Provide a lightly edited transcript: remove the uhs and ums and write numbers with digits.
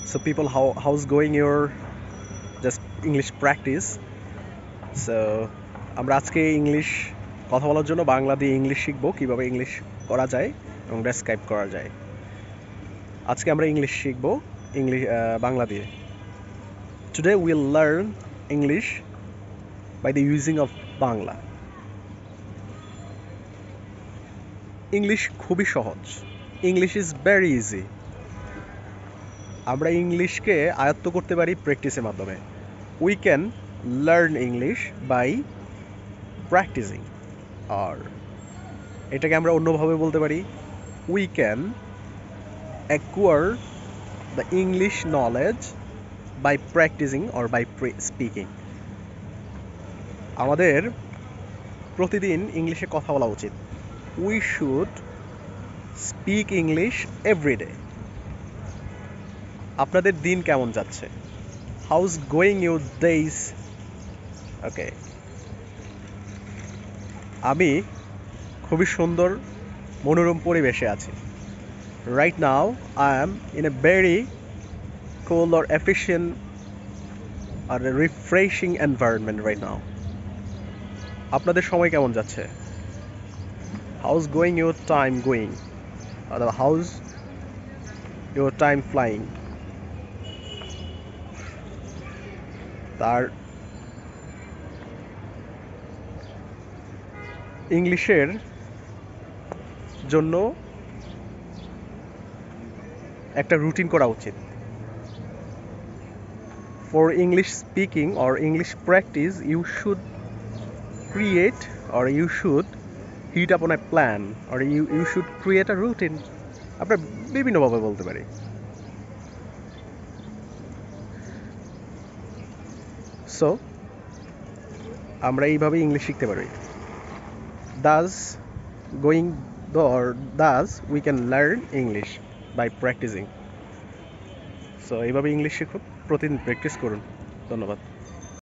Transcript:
So people, how's going your just English practice? So আমরা আজকে English কথা বলার জন্য বাংলা দিয়ে ইংলিশ শিখবো, কিভাবে ইংলিশ করা যায় এবং ডেসক্রাইব করা যায়। আজকে আমরা ইংলিশ শিখবো বাংলা দিয়ে। Today we'll learn English by the using of Bangla. English খুবই সহজ। English is very easy. আমরা ইংলিশকে আয়ত্ত করতে পারি প্র্যাকটিসের মাধ্যমে। We can learn English by practicing, আর এটাকে আমরা অন্যভাবে বলতে পারি we can acquire the English knowledge by practicing or by speaking. আমাদের প্রতিদিন ইংলিশে কথা বলা উচিত। We should speak English everyday. আপনাদের দিন কেমন যাচ্ছে? How's going your days? Okay, আমি খুবই সুন্দর মনোরম পরিবেশে আছি। Right now I am in a very cool or efficient or a refreshing environment right now. আপনাদের সময় কেমন যাচ্ছে? How's going your time going? Or how's your time flying? তার ইংলিশের জন্য একটা রুটিন করা উচিত। For English speaking or English practice, you should create or you should hit upon a plan or you should create a routine. আমরা বিভিন্নভাবে বলতে পারি। সো আমরা এইভাবে ইংলিশ শিখতে পারি। Thus we can learn English by practicing. So এইভাবে English শিখুন, প্রতিদিন প্র্যাকটিস করুন। ধন্যবাদ।